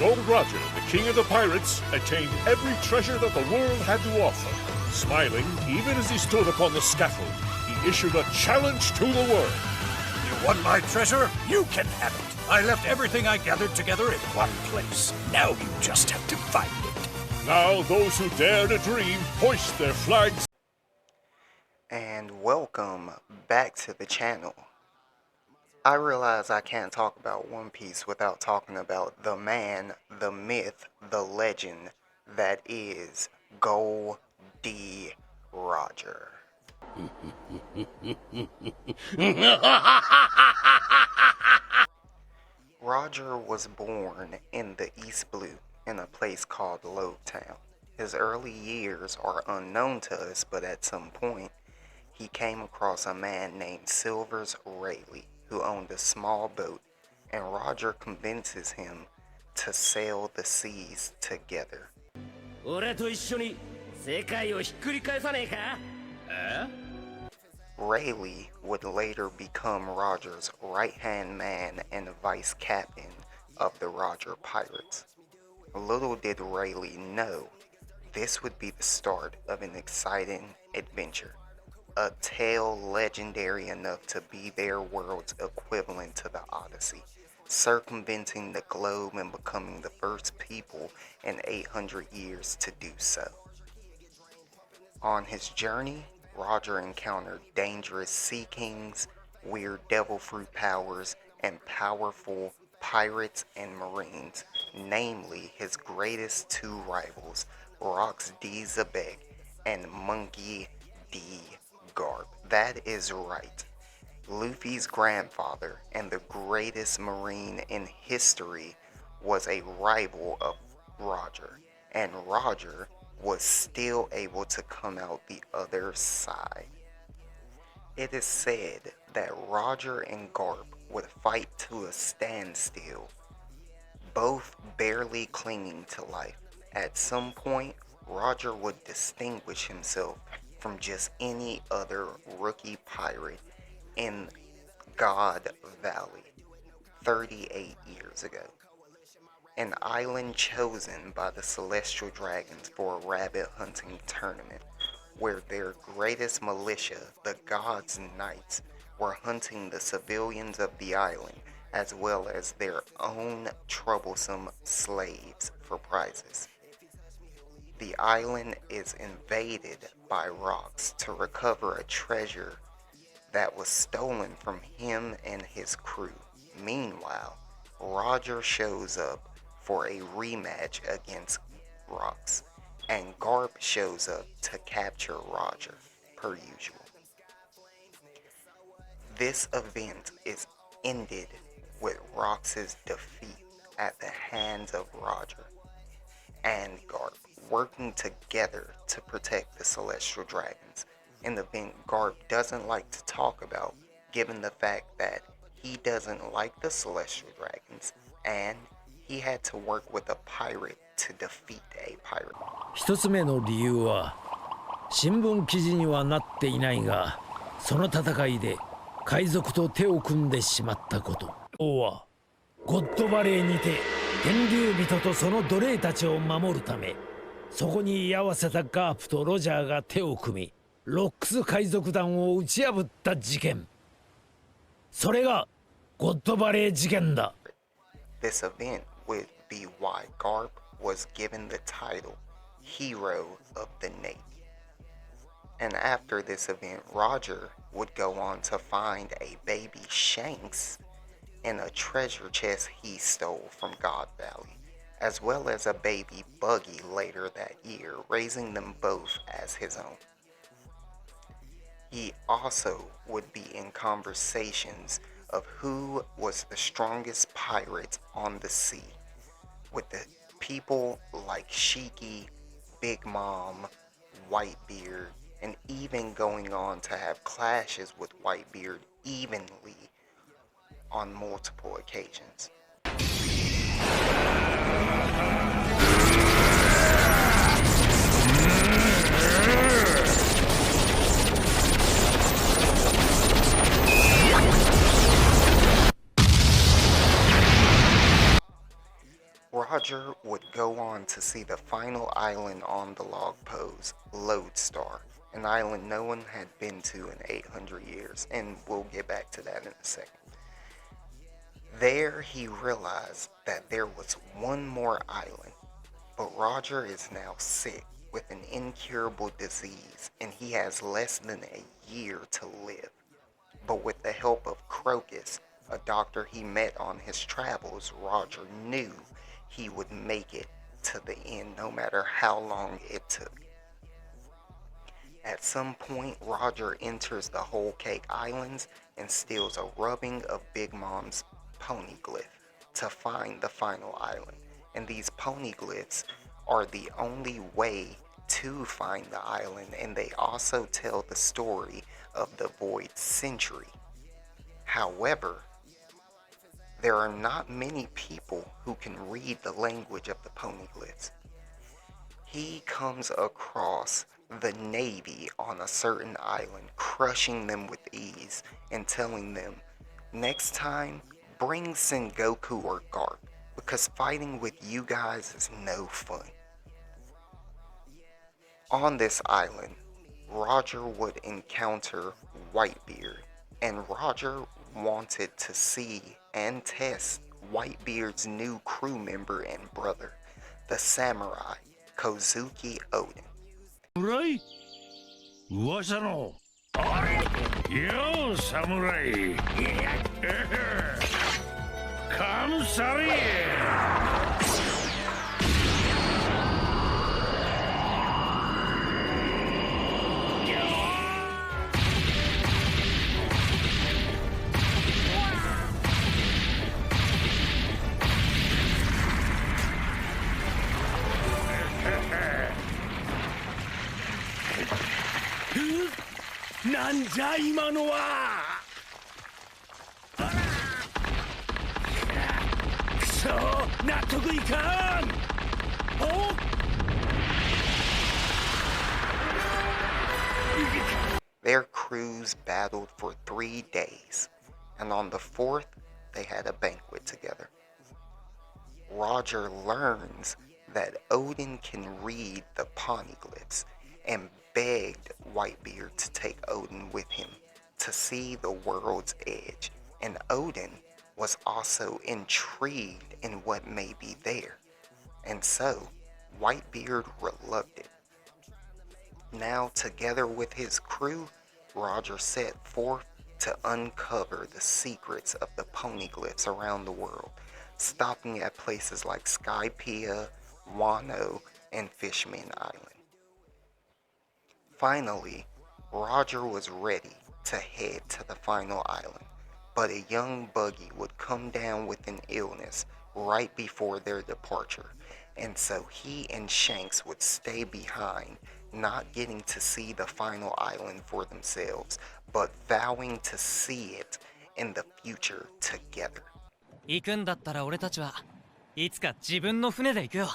Gold Roger, the king of the pirates, attained every treasure that the world had to offer. Smiling, even as he stood upon the scaffold, he issued a challenge to the world. You want my treasure? You can have it. I left everything I gathered together in one place. Now you just have to find it. Now those who dare to dream hoist their flags. And welcome back to the channel. I realize I can't talk about One Piece without talking about the man, the myth, the legend that is Gol D. Roger. Roger was born in the East Blue in a place called Loguetown. His early years are unknown to us, but at some point he came across a man named Silvers Rayleigh who owned a small boat, and Roger convinces him to sail the seas together. Rayleigh would later become Roger's right-hand man and vice captain of the Roger Pirates. Little did Rayleigh know, this would be the start of an exciting adventure. A tale legendary enough to be their world's equivalent to the Odyssey, circumventing the globe and becoming the first people in 800 years to do so. On his journey, Roger encountered dangerous sea kings, weird devil fruit powers, and powerful pirates and marines, namely his greatest two rivals, Rox D. Xebec and Monkey D. Garp. That is right. Luffy's grandfather and the greatest marine in history was a rival of Roger, and Roger was still able to come out the other side. It is said that Roger and Garp would fight to a standstill, both barely clinging to life. At some point, Roger would distinguish himself from just any other rookie pirate in God Valley 38 years ago, an island chosen by the Celestial Dragons for a rabbit hunting tournament, where their greatest militia, the God's Knights, were hunting the civilians of the island as well as their own troublesome slaves for prizes. The island is invaded by Rox to recover a treasure that was stolen from him and his crew. Meanwhile, Roger shows up for a rematch against Rox, and Garp shows up to capture Roger, per usual. This event is ended with Rox's defeat at the hands of Roger and Garp, working together to protect the Celestial Dragons, an event Garp doesn't like to talk about, given the fact that he doesn't like the Celestial Dragons, and he had to work with a pirate to defeat a pirate. 一つ目の理由は、新聞記事にはなっていないが、その戦いで海賊と手を組んでしまったこと。王はゴッドバレーにて天竜人とその奴隷たちを守るため、そこに居合わせたガープとロジャーが手を組み、ロックス海賊団を打ち破った事件。それがゴッドバレー事件だ。This event would be why Garp was given the title Hero of the Navy. And after this event, Roger would go on to find a baby Shanks in a treasure chest he stole from God Valley, as well as a baby Buggy later that year, raising them both as his own. He also would be in conversations of who was the strongest pirate on the sea, with the people like Shiki, Big Mom, Whitebeard, and even going on to have clashes with Whitebeard evenly on multiple occasions. Roger would go on to see the final island on the log pose, Lodestar, an island no one had been to in 800 years, and we'll get back to that in a second. There he realized that there was one more island, but Roger is now sick with an incurable disease and he has less than a year to live. But with the help of Crocus, a doctor he met on his travels, Roger knew he would make it to the end no matter how long it took. At some point, Roger enters the Whole Cake Islands and steals a rubbing of Big Mom's poneglyph to find the final island. And these poneglyphs are the only way to find the island, and they also tell the story of the Void Century. However, there are not many people who can read the language of the poneglyphs. He comes across the Navy on a certain island, crushing them with ease and telling them, next time, bring Sengoku or Garp, because fighting with you guys is no fun. On this island, Roger would encounter Whitebeard, and Roger wanted to see and test Whitebeard's new crew member and brother, the samurai Kozuki Odin. Samurai? 噂のあれよう侍カムサリなんじゃ今のは。くそ、納得いかん。お。Their crews battled for 3 days, and on the 4th, they had a banquet together. Roger learns that Odin can read the poneglyphs and begged Whitebeard to take Odin with him to see the world's edge, and Odin was also intrigued in what may be there, and so Whitebeard reluctant. Now, together with his crew, Roger set forth to uncover the secrets of the poneglyphs around the world, stopping at places like Skypiea, Wano, and Fishman Island. Finally, Roger was ready to head to the final island, but a young Buggy would come down with an illness right before their departure, and so he and Shanks would stay behind, not getting to see the final island for themselves, but vowing to see it in the future together. 行くんだったら俺たちはいつか自分の船で行くよ。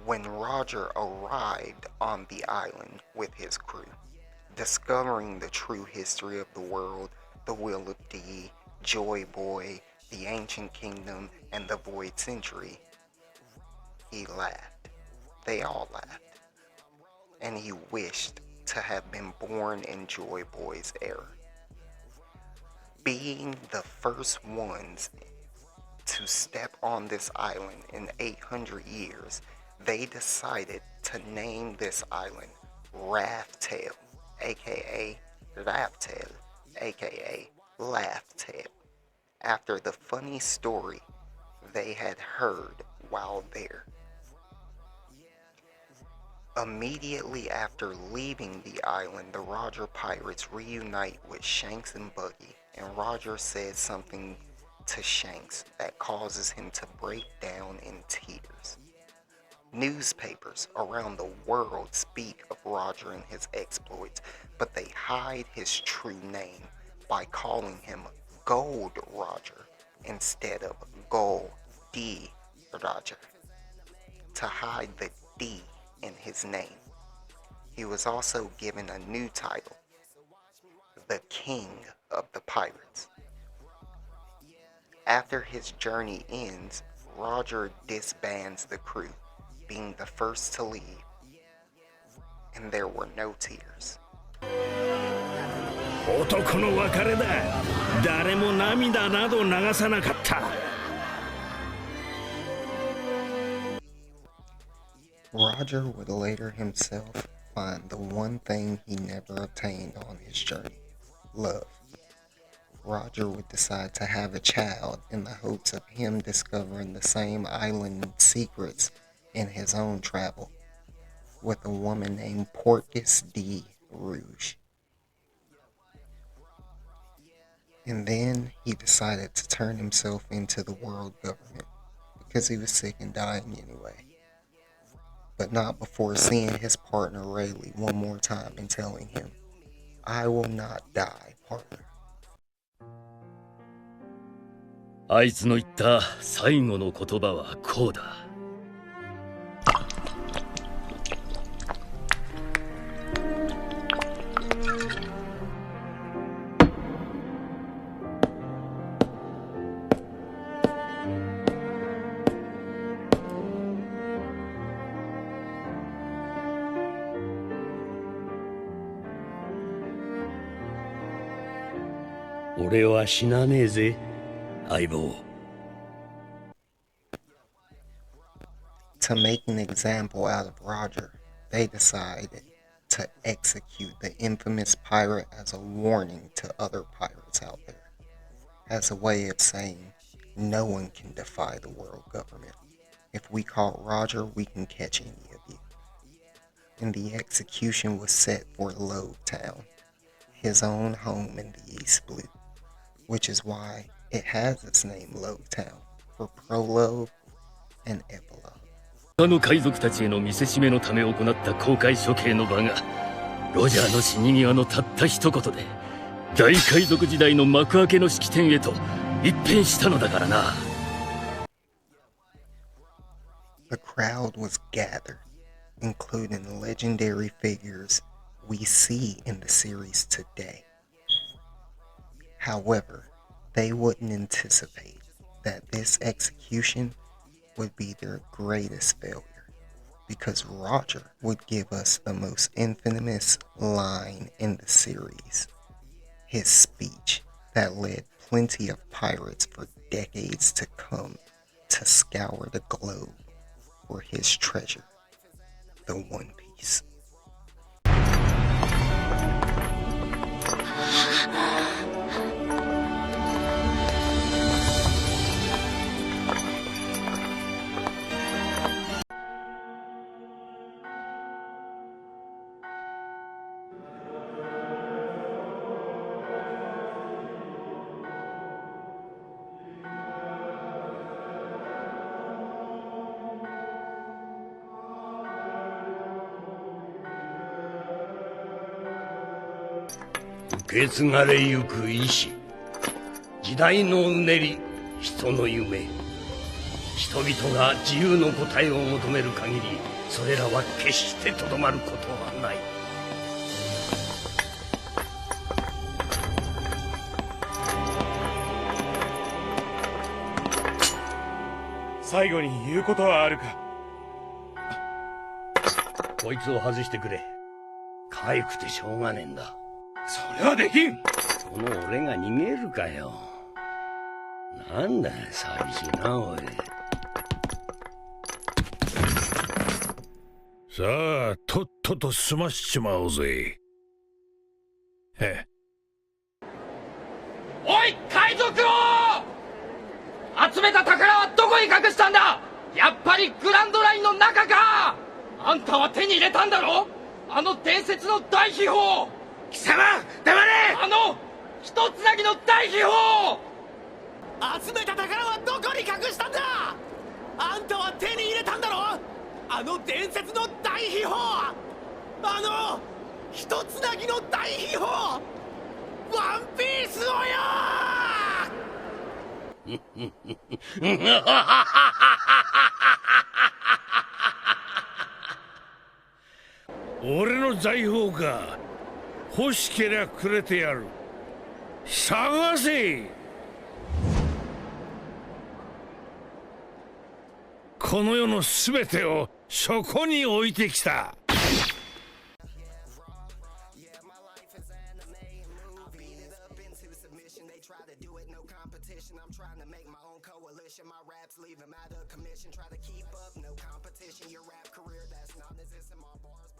When Roger arrived on the island with his crew, discovering the true history of the world, the Wheel of D, Joy Boy, the Ancient Kingdom, and the Void Century, he laughed. They all laughed. And he wished to have been born in Joy Boy's era. Being the first ones to step on this island in 800 years, they decided to name this island Raftail, aka Raftail, aka Laugh-Tail, after the funny story they had heard while there. Immediately after leaving the island, the Roger pirates reunite with Shanks and Buggy, and Roger says something to Shanks that causes him to break down in tears. Newspapers around the world speak of Roger and his exploits, but they hide his true name by calling him Gold Roger instead of Gold D Roger, to hide the D in his name. he was also given a new title, the King of the Pirates. After his journey ends, Roger disbands the crew, being the first to leave, and there were no tears. 男の別れだ。誰も涙など流さなかった。Roger would later himself find the one thing he never obtained on his journey, love. Roger would decide to have a child in the hopes of him discovering the same island secrets in his own travel, with a woman named Portus de Rouge. And then he decided to turn himself into the world government because he was sick and dying anyway. But not before seeing his partner Rayleigh one more time and telling him, "I will not die, partner." あいつの言った最後の言葉はこうだ。俺は死なねえぜ、相棒。To make an example out of Roger, they decided to execute the infamous pirate as a warning to other pirates out there, as a way of saying, no one can defy the world government. If we caught Roger, we can catch any of you. And the execution was set for Logue Town, his own home in the East Blue, which is why it has its name Logue Town, for prologue and epilogue. 他の海賊たちへの見せしめのため行った公開処刑の場が、ロジャーの死に際のたった一言で、大海賊時代の幕開けの式典へと一変したのだからな。The crowd was gathered, including legendary figures we see in the series today. However, they wouldn't anticipate that this execution would be their greatest failure, because Roger would give us the most infamous line in the series, his speech that led plenty of pirates for decades to come to scour the globe for his treasure, the One Piece.受け継がれゆく意志、時代のうねり、人の夢。人々が自由の答えを求める限り、それらは決してとどまることはない。最後に言うことはあるか。こいつを外してくれ。可愛くてしょうがねえんだ。それはできん。その俺が逃げるかよ。なんだ寂しいなおい。さあ、とっとと済ましちまおうぜ。へ。おい海賊王！集めた宝はどこに隠したんだ？やっぱりグランドラインの中か！あんたは手に入れたんだろ？あの伝説の大秘宝！貴様黙れ！あの一つなぎの大秘宝！集めた宝はどこに隠したんだ？あんたは手に入れたんだろ？あの伝説の大秘宝！あの一つなぎの大秘宝！ワンピースをよ俺の財宝か。欲しけりゃくれてやる。探せ。この世のすべてをそこに置いてきた。I'm trying to make my own coalition. My raps leave them out of commission. Try to keep up, no competition. Your rap career, that's non-existent. My bars.